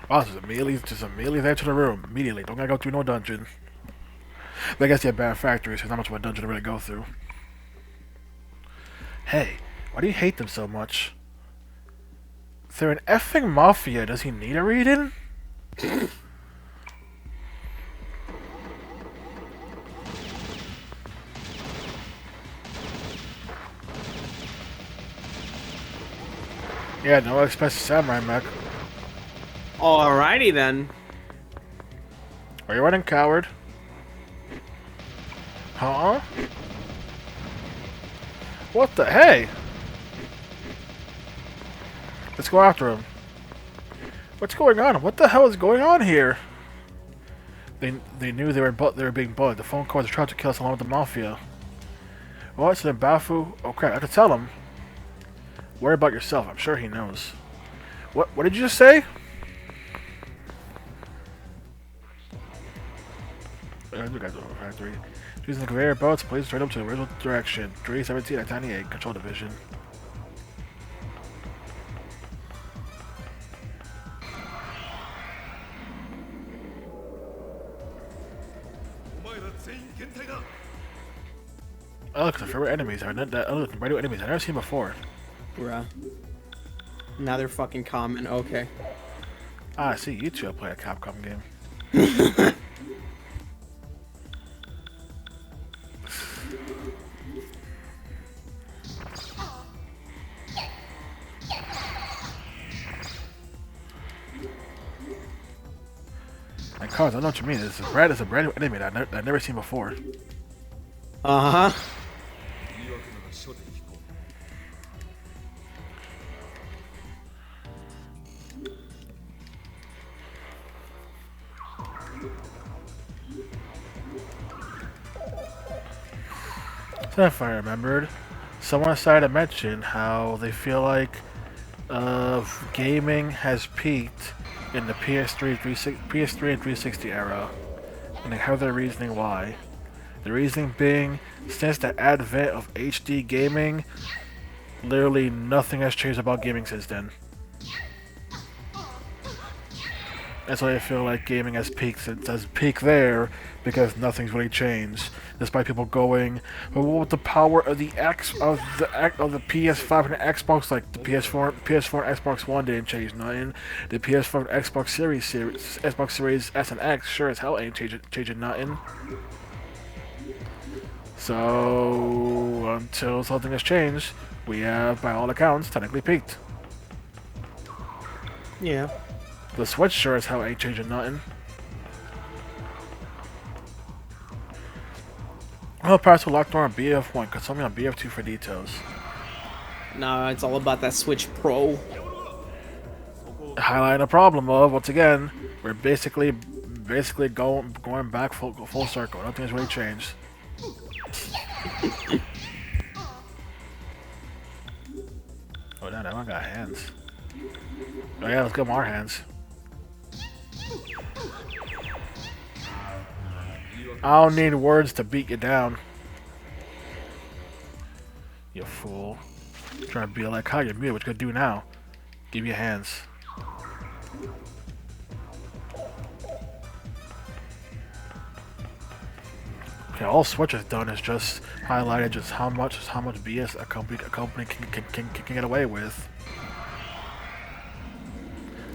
Oh, just immediately there to the room. Immediately. Don't gotta go through no dungeon. But I guess you have bad factories, so not much of a dungeon to really go through. Hey, why do you hate them so much? They're an effing mafia. Does he need a reading? Yeah, no expensive samurai mech. Alrighty then. Are you running, coward? Huh? What the? Hey! Let's go after him. What's going on? What the hell is going on here? They knew they were being bugged. The phone calls are trying to kill us along with the mafia. What? So then Bafu? Oh crap! I have to tell him. Worry about yourself. I'm sure he knows. What did you just say? You guys over factory. Using the conveyor belts, please straight up to the original direction. 317 at 98, control division. Oh, look, the favorite enemies are brand new enemies I've never seen before. Bruh. Now they're fucking common. Okay. Ah, I see you two play a Capcom game. And Cars, I know what you mean. It's a brand new enemy that I've never seen before. Uh huh. So if I remembered, someone decided to mention how they feel like gaming has peaked in the PS3 and 360 era, and they have their reasoning why. The reasoning being, since the advent of HD gaming, literally nothing has changed about gaming since then. That's why I feel like gaming has peaked there because nothing's really changed. Despite people going, but what with the power of the PS5 and the Xbox, like the PS4 and Xbox One didn't change nothing. The PS4 and Xbox Series S and X sure as hell ain't changing nothing. So until something has changed, we have, by all accounts, technically peaked. Yeah. The Switch sure as hell ain't changing nothing. I'll pass to locked door on BF1. Consult me on BF2 for details. No, it's all about that Switch Pro. Highlighting the problem of, once again, we're basically going back full circle. Nothing's really changed. Oh, damn, that one got hands. Oh yeah, let's give him our hands. I don't need words to beat you down. You fool. Trying to be like how you mute, what you gonna do now? Give me your hands. Okay, all Switch has done is just highlighted just how much BS a company can get away with.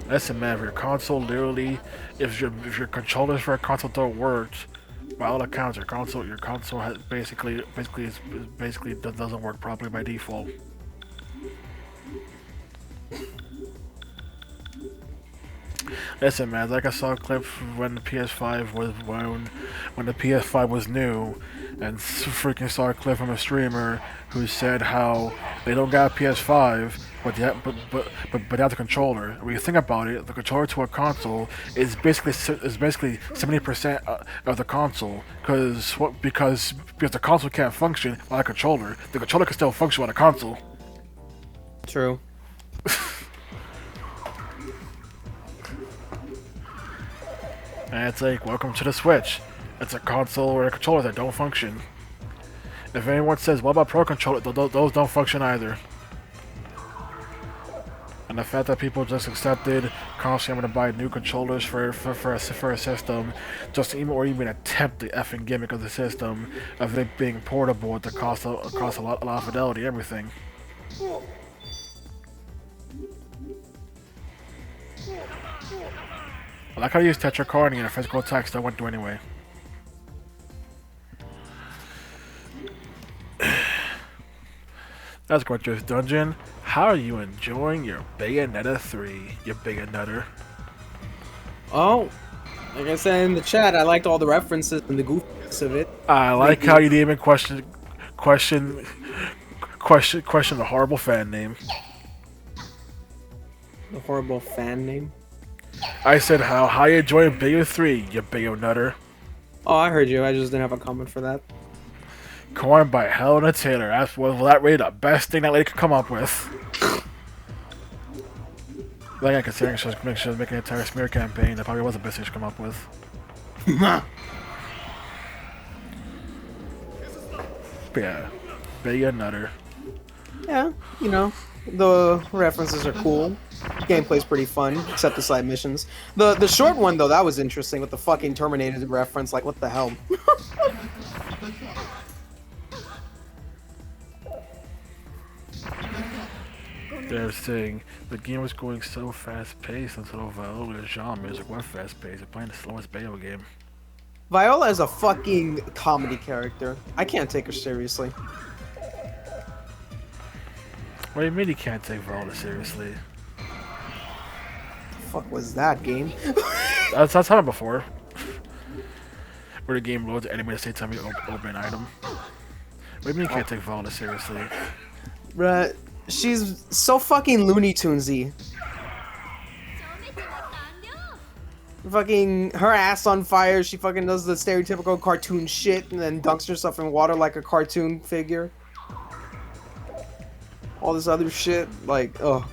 Listen, man, if your console literally, if your controllers for a console don't work, by all accounts, your console has basically doesn't work properly by default. Listen, man, like I saw a clip when the PS5 was when the PS5 was new, and freaking saw a clip from a streamer who said how they don't got a PS5, but they but they have the controller. When you think about it, the controller to a console is basically 70% of the console, because the console can't function without a controller. The controller can still function without a console. True. And it's like, welcome to the Switch. It's a console or a controller that don't function. If anyone says, what about Pro Controller, those don't function either. And the fact that people just accepted constantly having to buy new controllers for a system, just even attempt the effing gimmick of the system of it being portable at the cost a lot of fidelity, everything. I like how you use Tetracarning and a physical attack still went through anyway. That's Gorgeous Dungeon. How are you enjoying your Bayonetta 3, you Bayonetter? Oh, like I said in the chat, I liked all the references and the goofiness of it. I like how you didn't even question the horrible fan name. The horrible fan name. I said how you enjoying Bayo 3, you Bayonetter. Oh, I heard you. I just didn't have a comment for that. Coined by Helena Taylor. That's that really the best thing that lady could come up with. Like I considering she was making an entire smear campaign, that probably was the best thing she could come up with. But yeah, Bayonetter. Yeah, you know, the references are cool. Gameplay's pretty fun, except the side missions. The short one though, that was interesting with the fucking Terminator reference. Like, what the hell? They're saying the game was going so fast paced until Viola Jean music went fast paced. They're playing the slowest Bayo game. Viola is a fucking comedy character. I can't take her seriously. What do you mean you can't take Viola seriously? The fuck was that game? That's happened before. Where the game loads enemy at the same time you open an item. What do you mean you can't take Viola seriously? Bruh, she's so fucking Looney Tunesy. Fucking her ass on fire, she fucking does the stereotypical cartoon shit and then dunks herself in water like a cartoon figure. All this other shit, like, ugh.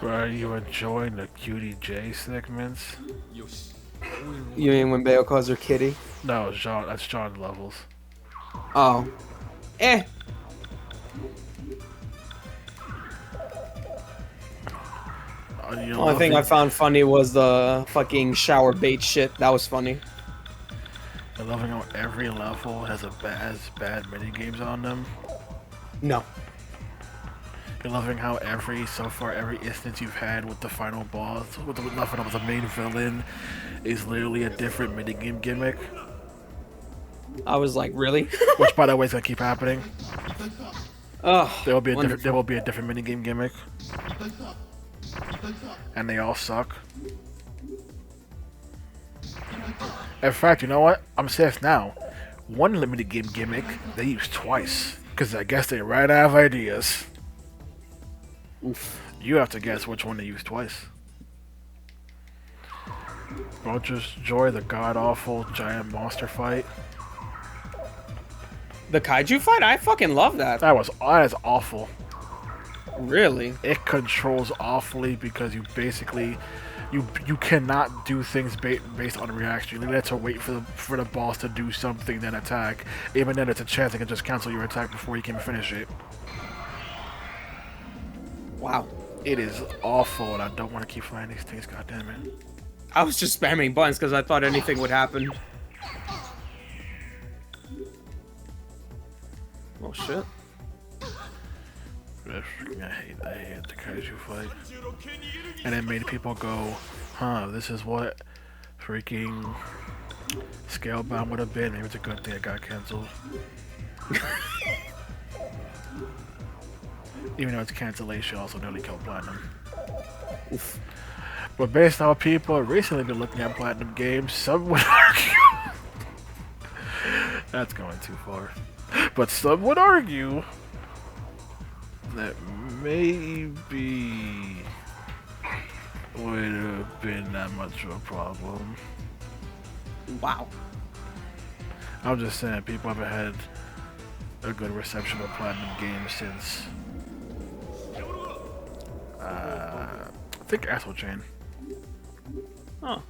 Bro, are you enjoying the Cutie J segments? You mean when Bayo calls her kitty? No, John. That's John Levels. Oh. Eh. Only thing I found funny was the fucking shower bait shit. That was funny. I'm loving how every level has bad mini games on them. No. You're loving how every instance you've had with the final boss, with the main villain, is literally a different minigame gimmick. I was like, really? Which, by the way, is gonna keep happening. Ugh. There will be a different minigame gimmick, and they all suck. In fact, you know what? I'm saying this now. One limited game gimmick they use twice, because I guess they ran out of ideas. Oof. You have to guess which one they used twice. Don't just enjoy the god-awful giant monster fight. The kaiju fight? I fucking love that. That is awful. Really? It controls awfully because you basically you cannot do things based on reaction. You have to wait for the boss to do something, then attack. Even then, it's a chance they can just cancel your attack before you can finish it. Wow. It is awful, and I don't want to keep flying these things. God damn it! I was just spamming buttons because I thought anything would happen. Oh shit. I hate the kaiju fight. And it made people go, huh, this is what freaking Scalebound would have been. Maybe it's a good thing it got cancelled. Even though its cancellation also nearly killed Platinum. Oof. But based on how people have recently been looking at Platinum games, some would argue... That's going too far. But some would argue that maybe would have been that much of a problem. Wow. I'm just saying, people haven't had a good reception of Platinum games since I think Astral Chain. Huh.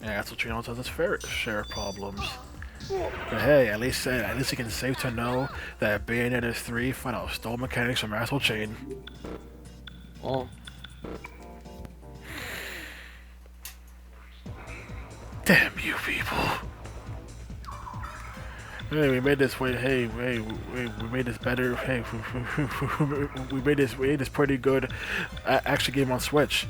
Yeah, Astral Chain also has its fair share of problems. But hey, at least you can safe to know that Bayonetta 3 found out stole mechanics from Astral Chain. Oh. Damn you people. Hey, we made this way. Hey, we made this better. Hey, we made this pretty good action game on Switch.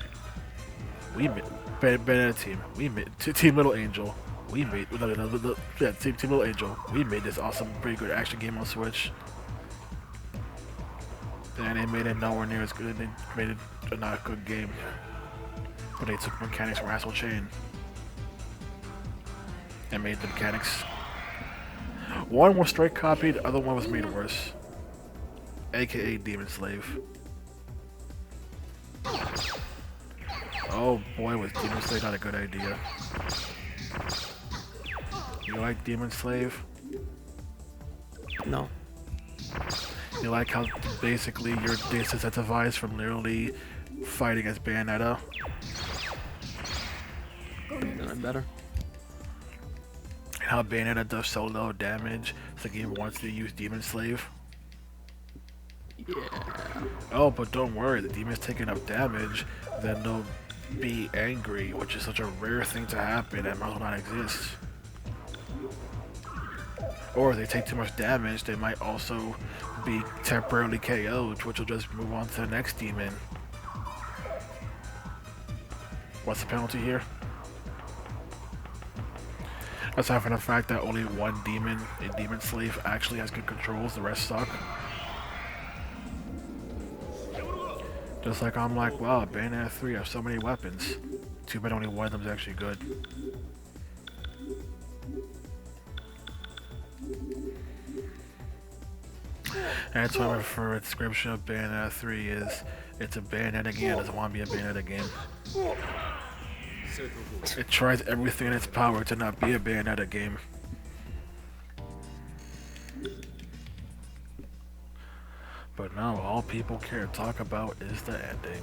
We made Bayonetta team. We made Team Little Angel. We made Team Little Angel. We made this awesome, pretty good action game on Switch. And they made it nowhere near as good. They made it a not good game. But they took mechanics from Astral Chain and made the mechanics. One was straight copied, the other one was made worse. AKA Demon Slave. Oh boy, was Demon Slave not a good idea. You like Demon Slave? No. You like how basically you're disincentivized from literally fighting as Bayonetta? Then I'm better. And how Bayonetta does so low damage, so the game wants to use Demon Slave? Yeah. Oh, but don't worry, the demon's take enough damage, then they'll be angry, which is such a rare thing to happen and might not exist. Or if they take too much damage, they might also be temporarily KO'd, which will just move on to the next demon. What's the penalty here? Aside from the fact that only one demon, a Demon Slave, actually has good controls, the rest suck. Just like I'm like, wow, Bayonetta 3 has so many weapons. Too bad only one of them is actually good. And that's why my favorite description of Bayonetta 3 is, it's a Bayonetta game that doesn't want to be a Bayonetta game. It tries everything in its power to not be a Bayonetta game. But no, all people care to talk about is the ending.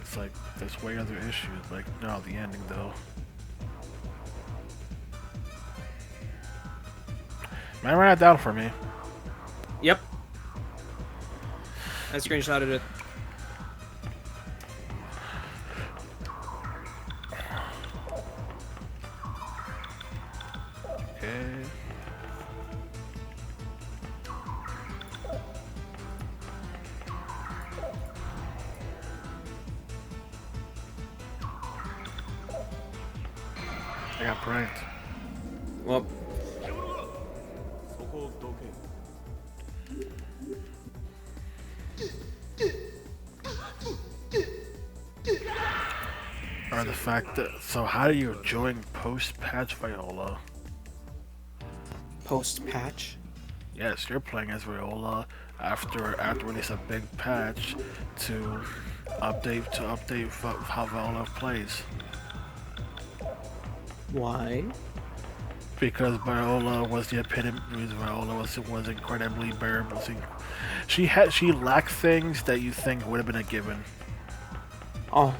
It's like, there's way other issues, like, no, the ending though. Man, write that down for me. Yep. I screenshotted it. Okay. I got pranked. Well, or the fact that, so how do you join post-patch Viola? post-patch. Yes, you're playing as Viola after release a big patch to update how Viola plays. Why? Because Viola was the epitome. Viola was incredibly bearable. She lacked things that you think would have been a given. Oh,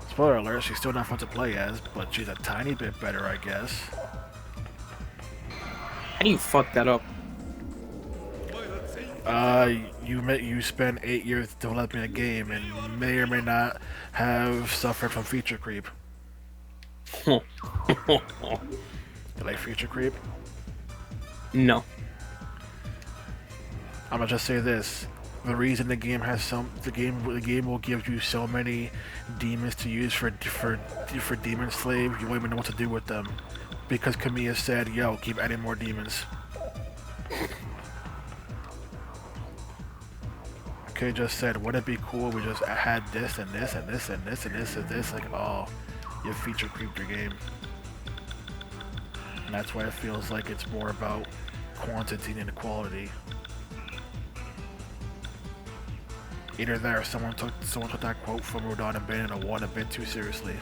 Spoiler alert: she's still not fun to play as, but she's a tiny bit better, I guess. how do you fuck that up? You spent 8 years developing a game and may or may not have suffered from feature creep. You like feature creep? No. I'm gonna just say this: the reason the game will give you so many demons to use for Demon Slave, you won't even know what to do with them, because Kamiya said, "Yo, keep adding more demons." Okay, just said, wouldn't it be cool if we just had this and this and this and this and this and this? Like, oh, you feature creeped your game. And that's why it feels like it's more about quantity than quality. Either that or someone took that quote from Rodon and Bayonetta 1 a bit too seriously.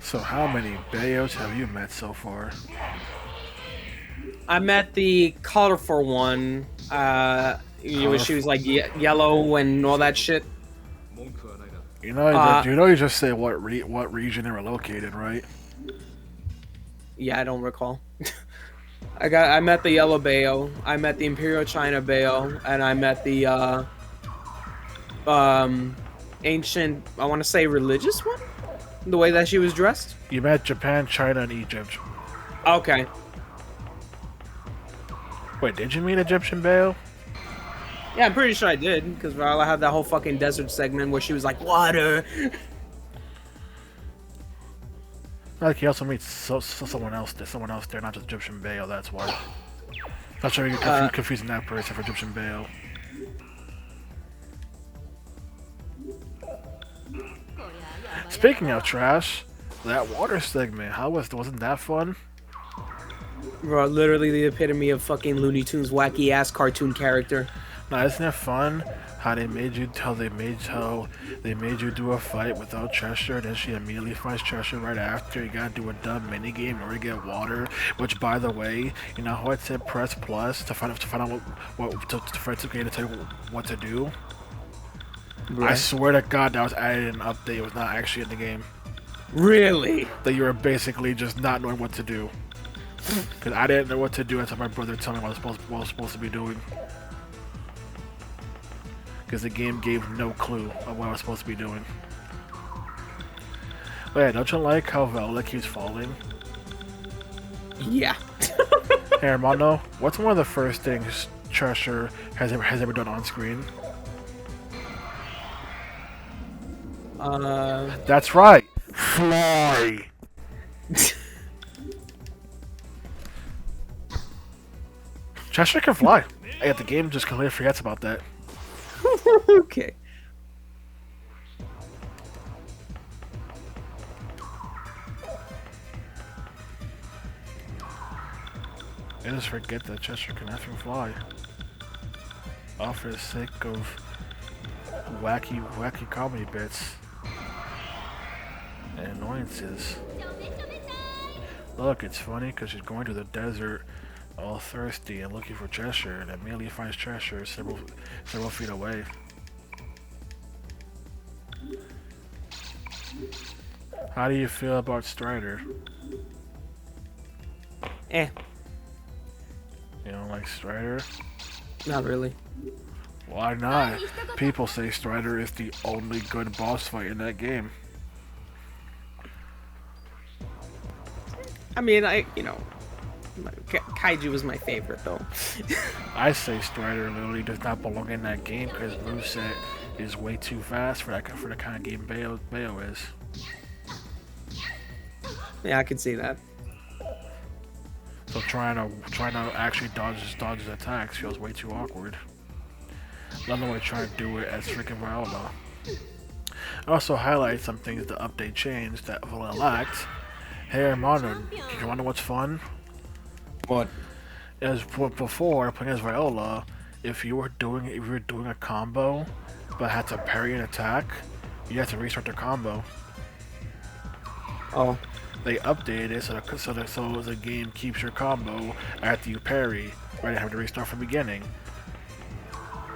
So how many Bayos have you met so far? I met the colorful one. She was like yellow and all that shit. You know, you just say what region they were located, right? Yeah, I don't recall. I met the yellow Bayo. I met the Imperial China Bayo, and I met the ancient. I want to say religious one. The way that she was dressed. You met Japan, China, and Egypt. Okay. Wait, did you meet Egyptian Bayo? Yeah, I'm pretty sure I did, because Viola had that whole fucking desert segment where she was like, water! Like, he also meets someone else there, not just Egyptian Bayo, that's why. Not sure you're confusing that person for Egyptian Bayo. Speaking of trash, that water segment, wasn't that fun? Bro, literally the epitome of fucking Looney Tunes wacky ass cartoon character. Now, isn't it fun how they made you do a fight without Cheshire, then she immediately finds Cheshire right after. You gotta do a dumb mini game in order to get water. Which, by the way, you know how I said press plus to find out for it to tell you what to do. Right. I swear to God, that was added in an update. It was not actually in the game. Really? That you were basically just not knowing what to do. Because I didn't know what to do until my brother told me what I was supposed to be doing. Because the game gave no clue of what I was supposed to be doing. But yeah, don't you like how Viola keeps falling? Yeah. Hey, Armando, what's one of the first things Cheshire has ever done on screen? That's right! Fly! Cheshire can fly. Hey, the game just completely forgets about that. Okay. I just forget that Cheshire can effing fly. All for the sake of wacky comedy bits and annoyances. Look, it's funny because she's going to the desert all thirsty and looking for Cheshire, and immediately finds Cheshire several feet away. How do you feel about Strider? Eh. You don't like Strider? Not really. Why not? People say Strider is the only good boss fight in that game. I mean, Kaiju was my favorite, though. I say Strider literally does not belong in that game because moveset is way too fast for the kind of game Bayo is. Yeah, I can see that. So trying to actually dodge his attacks feels way too awkward. Let alone trying to do it as freaking Viola. I also highlight some things the update changed that Viola lacked. Hey Armando, do you want to know what's fun? What? As before playing as Viola, if you were doing a combo but had to parry an attack, you had to restart the combo. Oh. They updated it so the game keeps your combo after you parry, rather than having to restart from the beginning.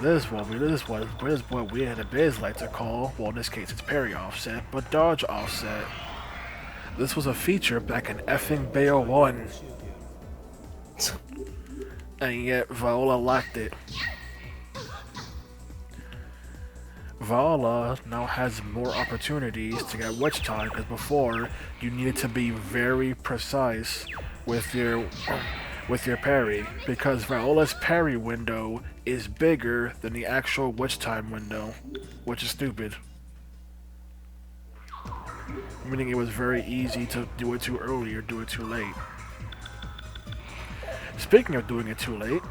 This is what we in the biz like to call, well in this case it's parry offset, but dodge offset. This was a feature back in effing Bayo 1. And yet Viola lacked it. Viola now has more opportunities to get witch time, because before you needed to be very precise with your parry, because Viola's parry window is bigger than the actual witch time window, which is stupid. Meaning it was very easy to do it too early or do it too late. Speaking of doing it too late,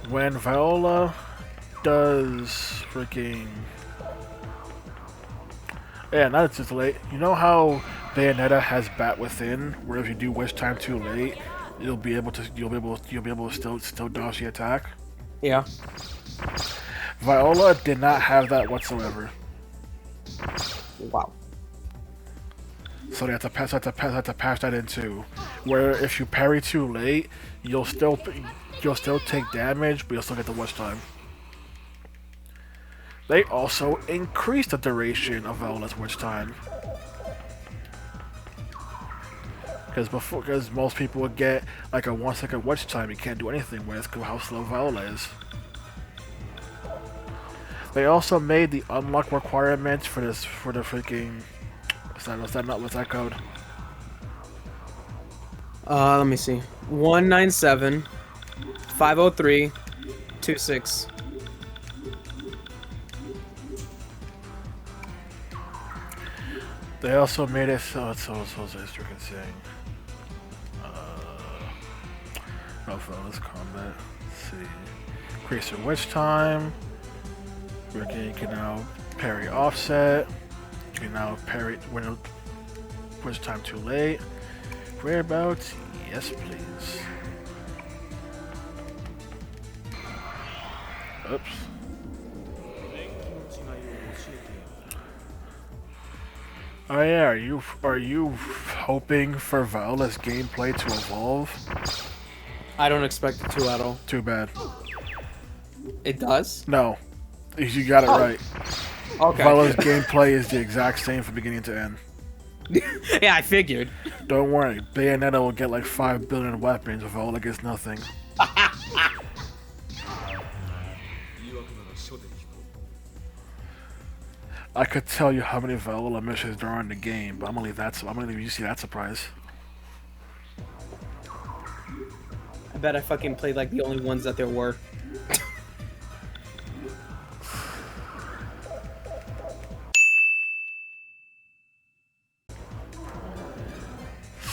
when Viola does freaking... Yeah, not too late. You know how Bayonetta has Bat Within, where if you do witch time too late, you'll be able to still dodge the attack? Yeah. Viola did not have that whatsoever. Wow. So they have to patch that in too. Where if you parry too late, you'll still take damage, but you'll still get the watch time. They also increased the duration of Viola's watch time. Because most people would get like a 1 second watch time you can't do anything with because how slow Viola is. They also made the unlock requirements for the freaking what's that code? Let me see. 197 503 26. They also made it so it's freaking saying. No bonus combat. Let's see. Increase your witch time. You can now parry offset. You can now parry when witch time too late. Whereabouts? Yes, please. Oops. Oh yeah, are you hoping for Viola's gameplay to evolve? I don't expect it to at all. Too bad. It does? No. You got it right. Okay. Viola's gameplay is the exact same from beginning to end. Yeah, I figured. Don't worry, Bayonetta will get like 5 billion weapons, Viola gets nothing. I could tell you how many Viola missions there are in the game, but I'm gonna leave you see that surprise. I bet I fucking played like the only ones that there were.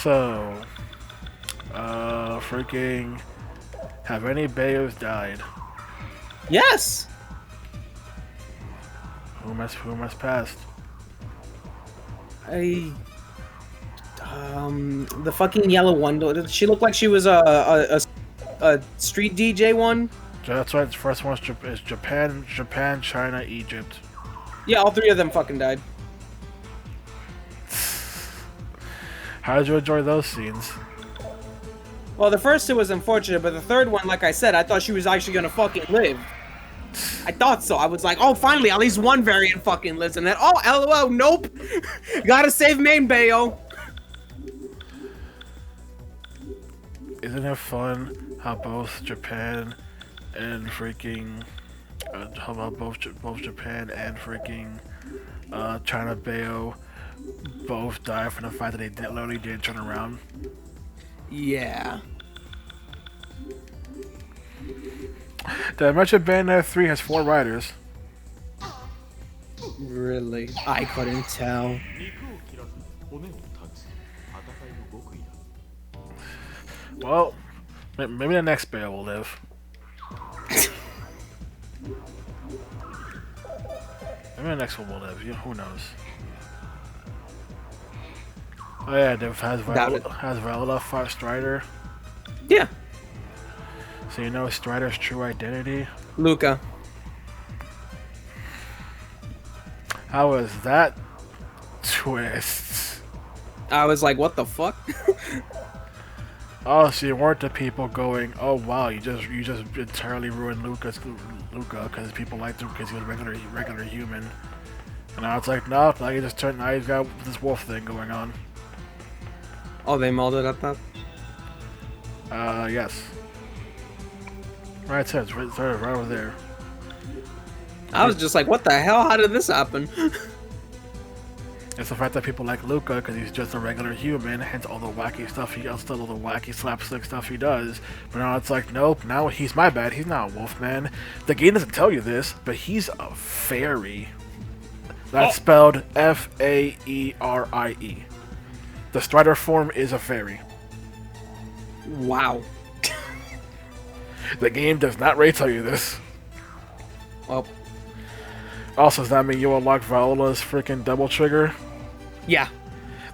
So, freaking, have any Bayos died? Yes! Who must passed? The fucking yellow one. She looked like she was a street DJ one. That's right. The first one is Japan, China, Egypt. Yeah, all three of them fucking died. How did you enjoy those scenes? Well, the first two was unfortunate, but the third one, like I said, I thought she was actually gonna fucking live. I thought so. I was like, oh, finally, at least one variant fucking lives. And then, oh, LOL, nope. Gotta save main Bayo. Isn't it fun how both Japan and freaking both Japan and freaking China Bayo both die from the fact that they literally didn't turn around? Yeah. Did I mention Bayonetta 3 has 4 riders? Really? I couldn't tell. Well, maybe the next Bayo will live. Maybe the next one will live. Who knows? Oh yeah, has Viola fought Strider? Yeah. So you know Strider's true identity? Luca. How was that twist? I was like, what the fuck? Oh, so you weren't the people going, oh wow, you just entirely ruined Luca because people liked him because he was a regular human. And now it's like, no, now he's got this wolf thing going on. Oh, they molded at that? Yes. Right, it says right over there. I was just like, what the hell? How did this happen? It's the fact that people like Luca because he's just a regular human, hence all the wacky stuff he does, all the wacky slapstick stuff he does. But now it's like, nope, now he's my bad. He's not a wolfman. The game doesn't tell you this, but he's a fairy. That's spelled F-A-E-R-I-E. The Strider form is a fairy. Wow. The game does not really tell you this. Well. Also, does that mean you unlock Viola's freaking double trigger? Yeah.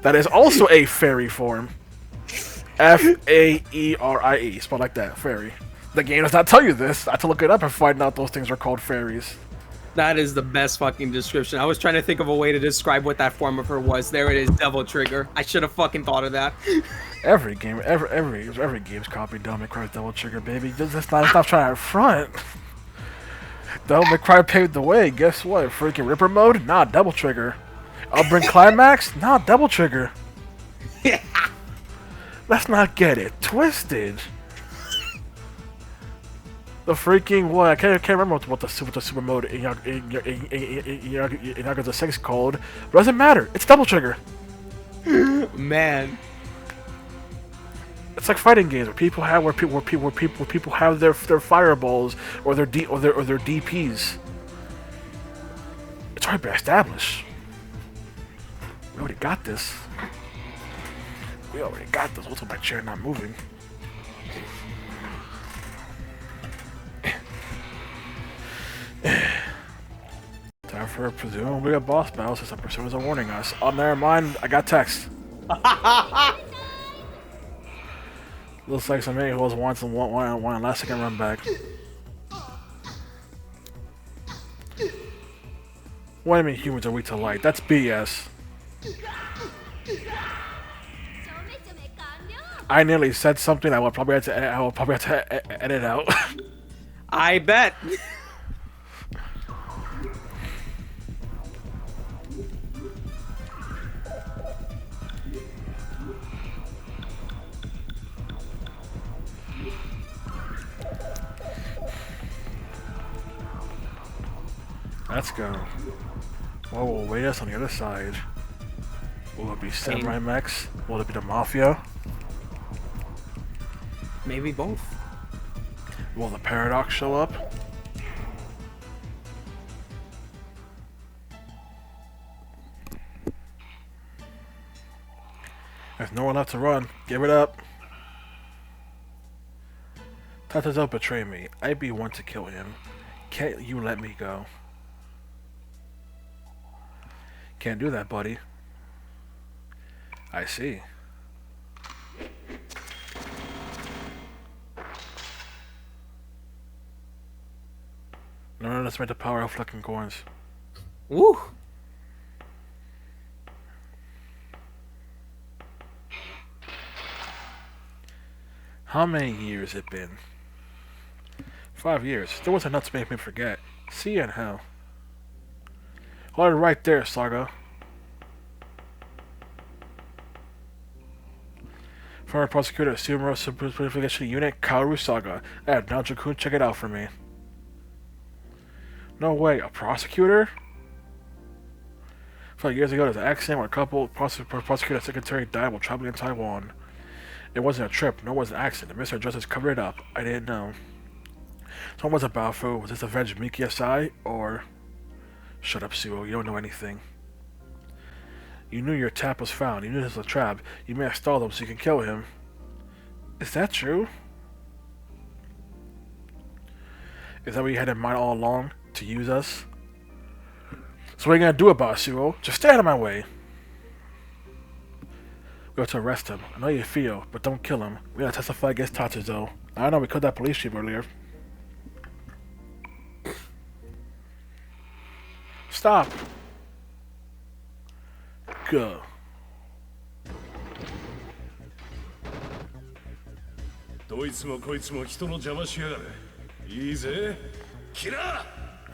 That is also a fairy form. F-A-E-R-I-E. Spelled like that. Fairy. The game does not tell you this. I had to look it up and find out those things are called fairies. That is the best fucking description. I was trying to think of a way to describe what that form of her was. There it is, Devil Trigger. I should have fucking thought of that. Every game, every game's copied Devil May Cry's Devil Trigger, baby. Just stop trying to front. Devil May Cry paved the way. Guess what? Freaking Ripper mode? Nah, Devil Trigger. Bring Climax? Nah, Devil Trigger. Let's not get it twisted. The freaking what? I can't remember what the super mode in Yakuza 6 called. But it doesn't matter. It's Devil Trigger. Man. It's like fighting games where people have people have their fireballs or their DPs. It's already been established. We already got this. What's my chair not moving? Time for presumably a boss battle since the pursuers are warning us. Oh, never mind. I got text. Looks like some a-holes want a last second run back. What do you mean humans are weak to light? That's BS. I nearly said something I will probably have to edit out. I bet. Let's go. What will await us on the other side? Will it be Samurai Mechs? Will it be the Mafia? Maybe both. Will the Paradox show up? There's nowhere left to run. Give it up. Tatazo betrayed me. I'd be one to kill him. Can't you let me go? Can't do that, buddy. I see. No, let's make the power of fucking coins. Woo! How many years it been? 5 years. There was enough to make me forget. See you in hell. Hold it right there, Saga. Former prosecutor, Sumeru Simplification Unit, Kaoru Saga. Nanjo-kun, check it out for me. No way, a prosecutor? 5 years ago, there's an accident where a couple prosecutor secretary died while traveling in Taiwan. It wasn't a trip, nor was it an accident. Mr. Justice covered it up. I didn't know. Someone was a Baofu. Was this Avenged Miki Asai, or... Shut up, Suo. You don't know anything. You knew your tap was found. You knew this was a trap. You may have stalled him so you can kill him. Is that true? Is that what you had in mind all along? To use us? So what are you gonna do about it, Suo? Just stay out of my way. We have to arrest him. I know you feel, but don't kill him. We gotta testify against Tatsuzo. I know we killed that police chief earlier. Stop. Go. You're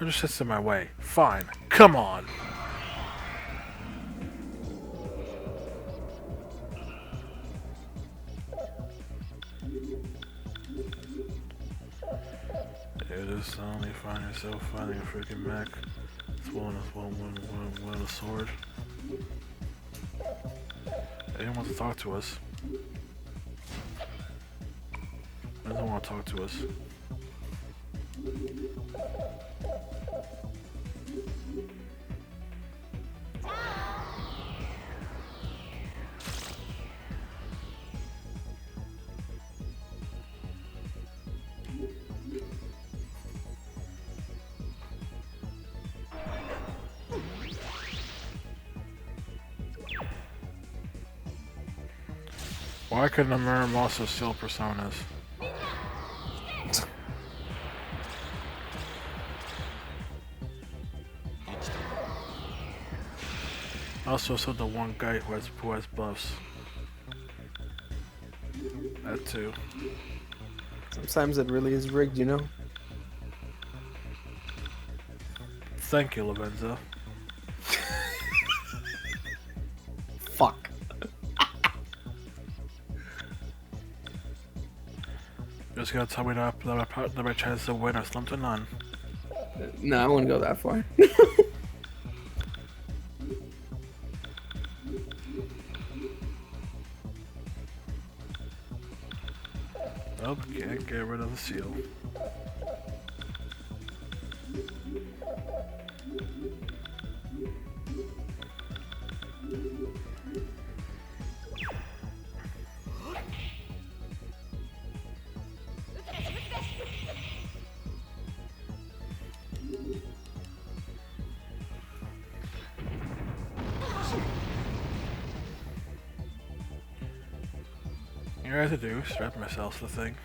just sits in my way. Fine. Come on. It is only find yourself finding a freaking mech. It's one with a sword. Anyone wants to talk to us? Who doesn't want to talk to us? Why couldn't Amiram also steal personas? Also, so the one guy who has buffs. That too. Sometimes it really is rigged, you know? Thank you, Lavenza. Fuck. Just gonna tell me that my chance to win are slim to none. No, I wouldn't go that far. Oh, can't get rid of the seal. You know what I have to do? Strap myself to the thing.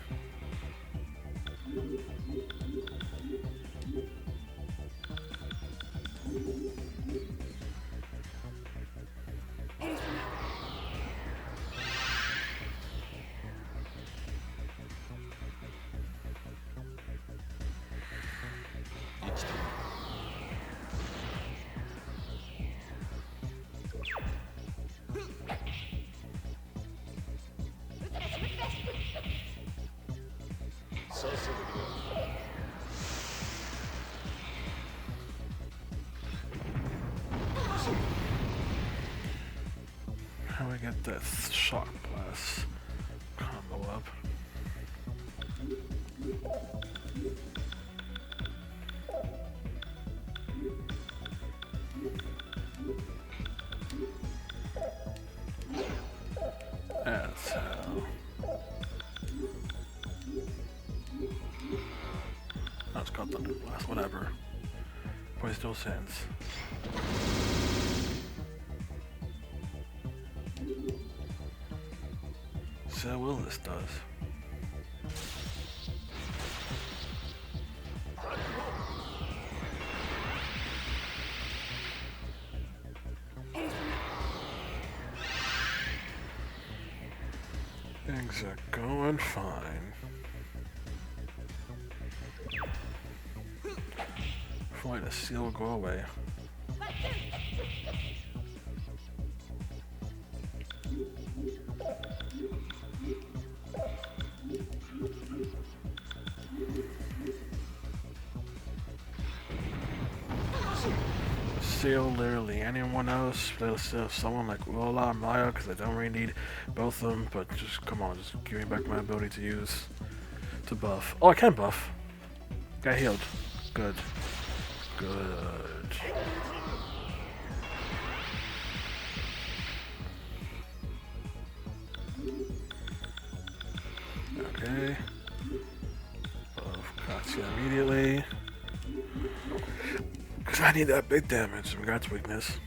How do we get this shock blast combo up? As hell. Oh, it's called Thunder Blast, whatever. Point still sends. See how well this does. Things are going fine. If only the seal will go away. Seal literally anyone else. They'll still someone like Lola or Maya because I don't really need both of them. But just come on, just give me back my ability to use to buff. Oh, I can buff. Got healed. Good. Good. Okay. Buff Katya immediately. Because I need that big damage from God's weakness.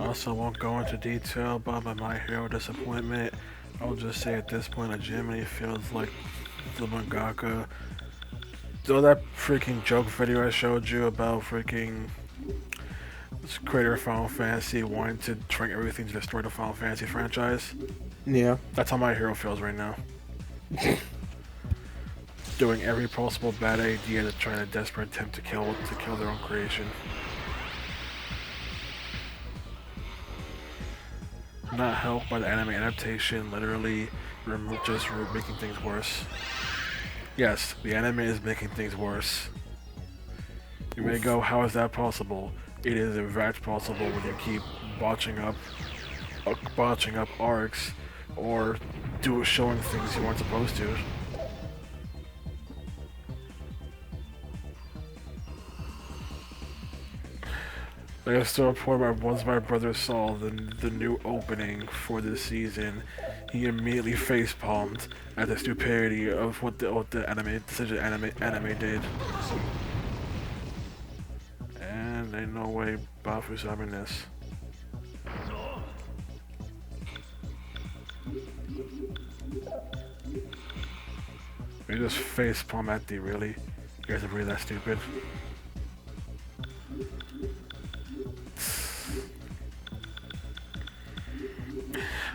Also, won't go into detail about my hero disappointment. I'll just say at this point, it genuinely feels like the mangaka. So that freaking joke video I showed you about freaking this creator of Final Fantasy wanting to try everything to destroy the Final Fantasy franchise. Yeah. That's how my hero feels right now. Doing every possible bad idea to try to desperate attempt to kill their own creation. Not helped by the anime adaptation, literally just making things worse. Yes, the anime is making things worse. You may go, how is that possible? It is in fact possible when you keep botching up arcs or showing things you weren't supposed to. There's still a point where once my brother saw the new opening for this season, he immediately face palmed at the stupidity of what the anime did. And ain't no way Bafu's having this. We just face palm at D, really? You guys are really that stupid?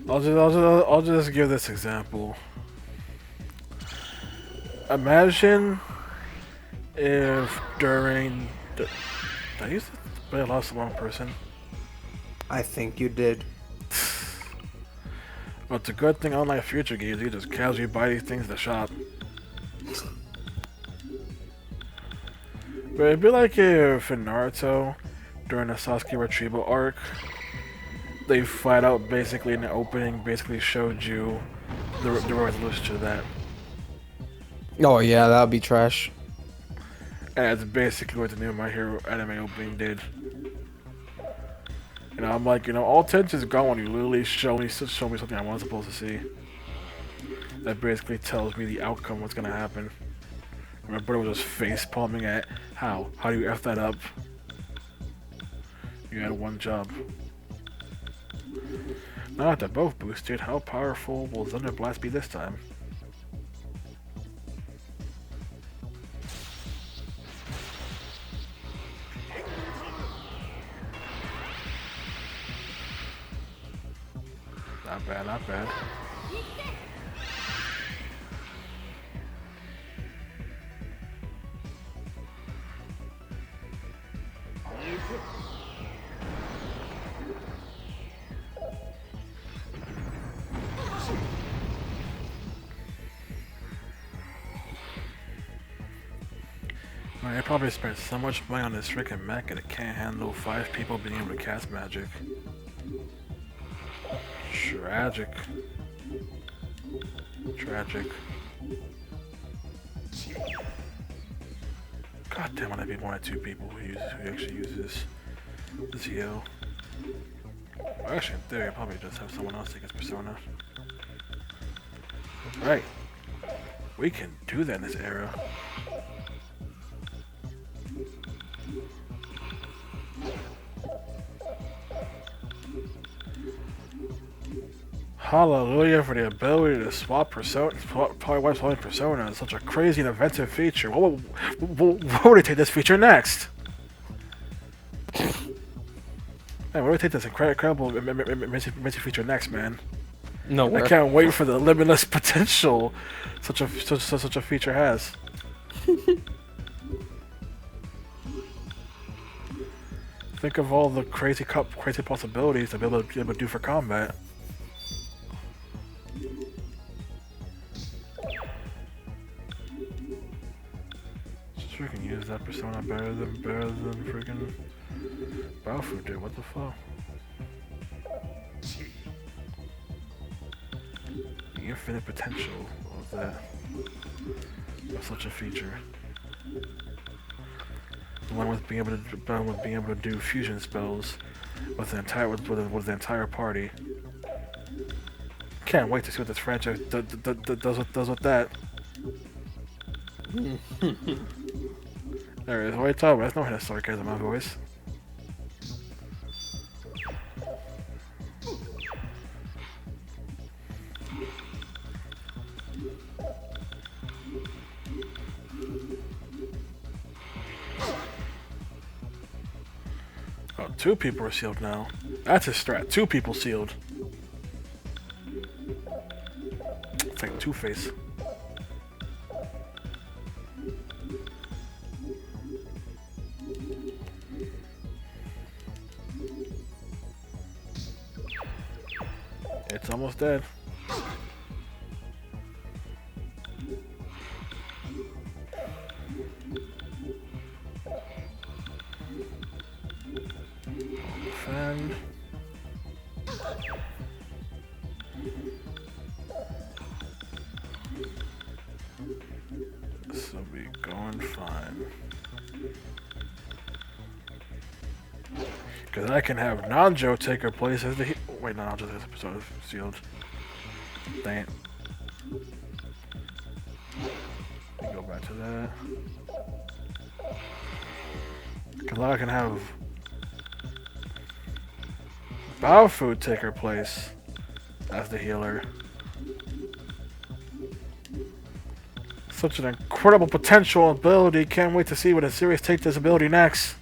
I'll just give this example. Imagine if during the... Did I use it? But I lost the wrong person. I think you did. Well, it's a good thing unlike future games, you just casually buy these things at the shop. But it'd be like if in Naruto, during the Sasuke retrieval arc, they flat out basically in the opening basically showed you the resolution to that. Oh yeah, that would be trash. And that's basically what the new My Hero anime opening did. You know, I'm like, you know, all tension is gone when you literally show me something I wasn't supposed to see. That basically tells me the outcome, what's gonna happen. My brother was just face palming at how? How do you F that up? You had one job. Now that they're both boosted, how powerful will Thunder Blast be this time? Not bad, not bad. I probably spent so much money on this freaking mech and it can't handle 5 people being able to cast magic. Tragic. Tragic. God damn it, I'd be one or 2 people who actually uses this heal. Well, actually, in theory, I probably just have someone else take his persona. Right. We can do that in this era. Hallelujah for the ability to swap persona. Such a crazy and inventive feature. What would they take this feature next? Man, where would they take this incredible feature next, man? Nowhere. I can't wait for the limitless potential such a feature has. Think of all the crazy possibilities to be able to do for combat. Just freaking use that persona better than freaking Baofu did. What the fuck? The infinite potential of that. Of such a feature. The one with being able to do fusion spells with the entire party. Can't wait to see what this franchise does with that. There it is. What are you talking about? There's no hint of sarcasm in my voice. Oh, 2 people are sealed now. That's his strat. 2 people sealed. It's like Two-Face. It's almost dead. Defend. This will be going fine. Because I can have Nanjo take her place as the wait, no, Nanjo this episode is sealed. Dang it. Let me go back to that. Because I can have Baofu take her place as the healer. Such an incredible potential ability. Can't wait to see what a series take this ability next.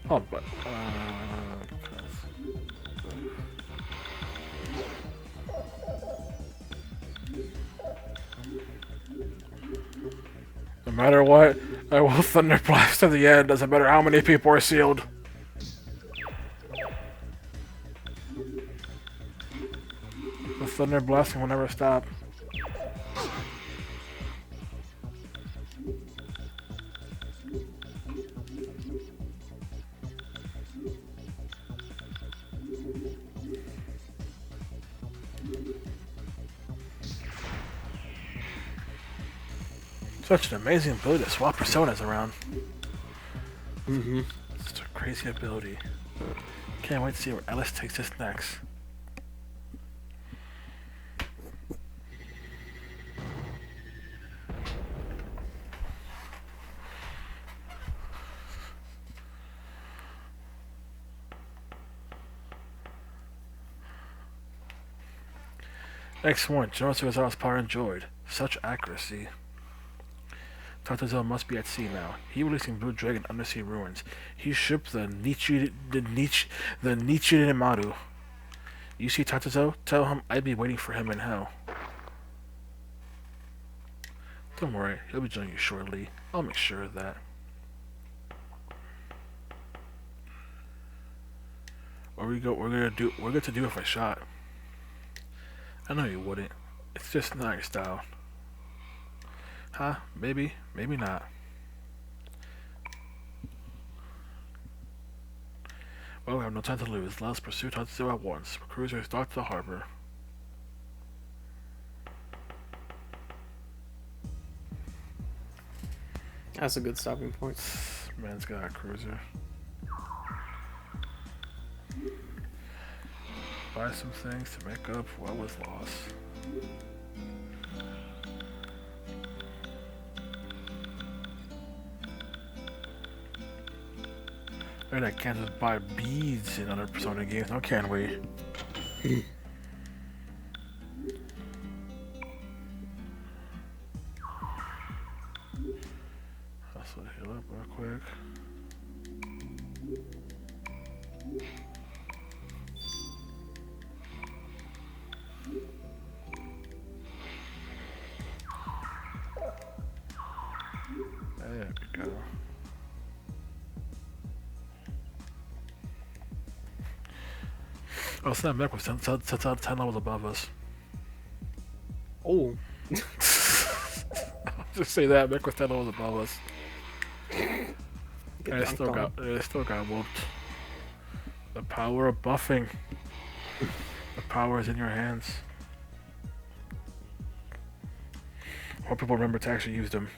Oh, but no matter what, I will Thunder Blast to the end. Doesn't matter how many people are sealed. The Thunder Blasting will never stop. Such an amazing ability to swap personas around. Such a crazy ability. Can't wait to see where Ellis takes this next. X1, General Suizawa's power enjoyed. Such accuracy. Tatazo must be at sea now. He releasing Blue Dragon undersea ruins. He shipped the Nichiren Maru. You see Tatazo? Tell him I'd be waiting for him in hell. Don't worry, he'll be joining you shortly. I'll make sure of that. We're good to do if I shot. I know you wouldn't. It's just not your style. Huh? Maybe. Maybe not. Well, we have no time to lose. Let us pursue Tatsuo at once. Cruisers dock to the harbor. That's a good stopping point. Man's got a cruiser. Buy some things to make up what was lost. I can't just buy beads in other Persona games, now can we? Let's heal up real quick. There we go. Oh, Snap Mech was 10 levels above us. Oh. Just say that, Mech was 10 levels above us. And it still got whooped. The power of buffing. The power is in your hands. Hope people remember to actually use them.